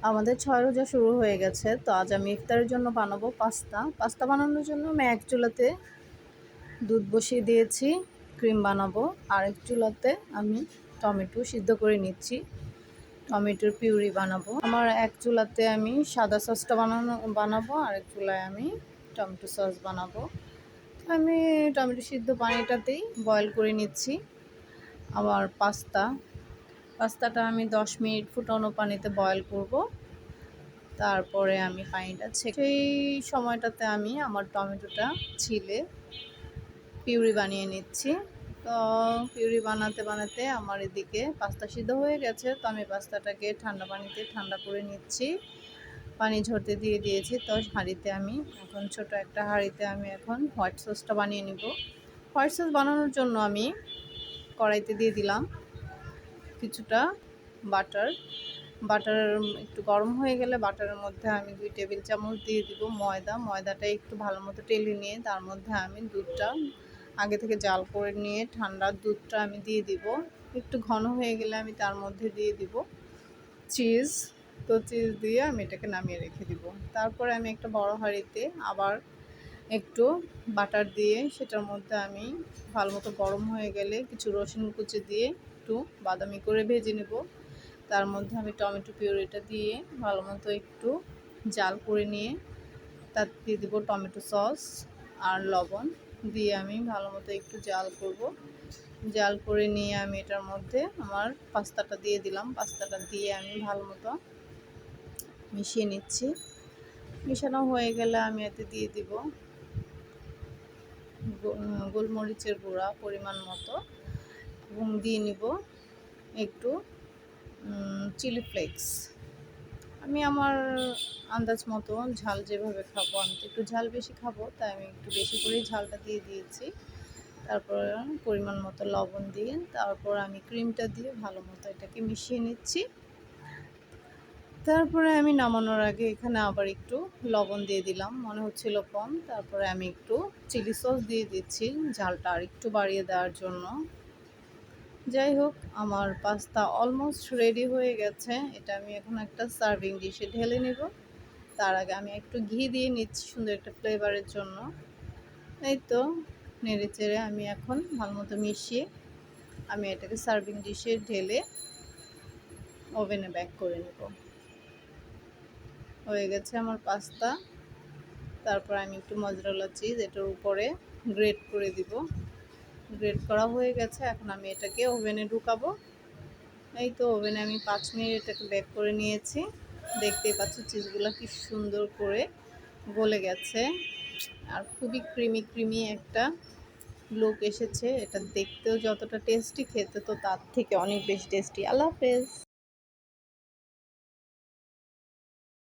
আমাদের ৬ রোজা শুরু হয়ে গেছে। তো আজ আমি ইফতারের জন্য বানাবো পাস্তা। পাস্তা বানানোর জন্য আমি এক চুলাতে দুধ বসিয়ে দিয়েছি, ক্রিম বানাবো। আরেক চুলাতে আমি টমেটো সিদ্ধ করে নিচ্ছি, টমেটোর পিউরি বানাবো। আমার এক চুলাতে আমি সাদা সসটা বানাবো, আরেক চুলায় আমি টমেটো সস বানাবো। আমি টমেটো সিদ্ধ পানিটাতেই বয়েল করে নিচ্ছি। আবার পাস্তাটা আমি 10 মিনিট ফুটানো পানিতে বয়েল করব। তারপরে আমি পানিটা সেই সময়টাতে আমি আমার টমেটোটা ছিলে পিউরি বানিয়ে নিচ্ছি। তো পিউরি বানাতে আমার এদিকে পাস্তা সিদ্ধ হয়ে গেছে। তো আমি পাস্তাটাকে ঠান্ডা পানিতে ঠান্ডা করে নিচ্ছি, পানি ঝরতে দিয়ে দিয়েছি। তো হাঁড়িতে আমি এখন ছোট একটা হাঁড়িতে আমি এখন হোয়াইট সসটা বানিয়ে নিব। হোয়াইট সস বানানোর জন্য আমি কড়াইতে দিয়ে দিলাম কিছুটা বাটার। একটু গরম হয়ে গেলে বাটারের মধ্যে আমি 2 টেবিল চামচ দিয়ে দিব ময়দাটা একটু ভালো মতো টেলে নিয়ে তার মধ্যে আমি দুধটা আগে থেকে জাল করে নিয়ে ঠান্ডা দুধটা আমি দিয়ে দিব। একটু ঘন হয়ে গেলে আমি তার মধ্যে দিয়ে দিব চিজ। তো চিজ দিয়ে আমি এটাকে নামিয়ে রেখে দিব। তারপরে আমি একটা বড় হাঁড়িতে আবার একটু বাটার দিয়ে সেটার মধ্যে আমি ভালো মতো গরম হয়ে গেলে কিছু রসুন কুচি দিয়ে একটু বাদামি করে ভেজে নেব। তার মধ্যে আমি টমেটো পিউরিটা দিয়ে ভালো মতো একটু জাল করে নিয়ে তার দিয়ে দেবো টমেটো সস আর লবণ দিয়ে আমি ভালো মতো একটু জাল করব। জাল করে নিয়ে আমি এটার মধ্যে আমার পাস্তাটা দিয়ে দিলাম। পাস্তাটা দিয়ে আমি ভালো মতো মিশিয়ে নিচ্ছি। মিশানো হয়ে গেলে আমি এতে দিয়ে দিব গোলমরিচের গুঁড়া পরিমাণ মতো এবং দিয়ে নিব একটু চিলি ফ্লেক্স। আমি আমার আন্দাজ মতো ঝাল যেভাবে খাবো, আমি তো একটু ঝাল বেশি খাবো, তাই আমি একটু বেশি করেই ঝালটা দিয়ে দিয়েছি। তারপর পরিমাণ মতো লবণ দিয়ে তারপর আমি ক্রিমটা দিয়ে ভালো মতো এটাকে মিশিয়ে নিচ্ছি। তারপরে আমি নামানোর আগে এখানে আবার একটু লবণ দিয়ে দিলাম, মনে হচ্ছিল কম। তারপরে আমি একটু চিলি সস দিয়ে দিচ্ছি ঝালটা আর একটু বাড়িয়ে দেওয়ার জন্য। যাই হোক, আমার পাস্তা অলমোস্ট রেডি হয়ে গেছে। এটা আমি এখন একটা সার্ভিং ডিশে ঢেলে নেব। তার আগে আমি একটু ঘি দিয়ে নিচ্ছি সুন্দর একটা ফ্লেভারের জন্য। এই তো নেড়ে চেড়ে আমি এখন ভালো মতো মিশিয়ে আমি এটাকে সার্ভিং ডিশে ঢেলে ওভেনে ব্যাক করে নেব। হয়ে গেছে আমার পাস্তা। তারপর আমি একটু মজরেলা চিজ এটার উপরে গ্রেট করে দিব। গ্রেট করা হয়ে গেছে। এখন আমি এটাকে ওভেনে ঢুকাবো। এই তো ওভেনে আমি 5 মিনিট এটাকে বেক করে নিয়েছি। দেখতেই পাচ্ছ চিজগুলো কি সুন্দর করে গলে গেছে আর খুবই ক্রিমি একটা লুক এসেছে। এটা দেখতেও যতটা টেস্টি, খেতে তো তার থেকে অনেক বেশি টেস্টি। আল্লাহ হাফেজ।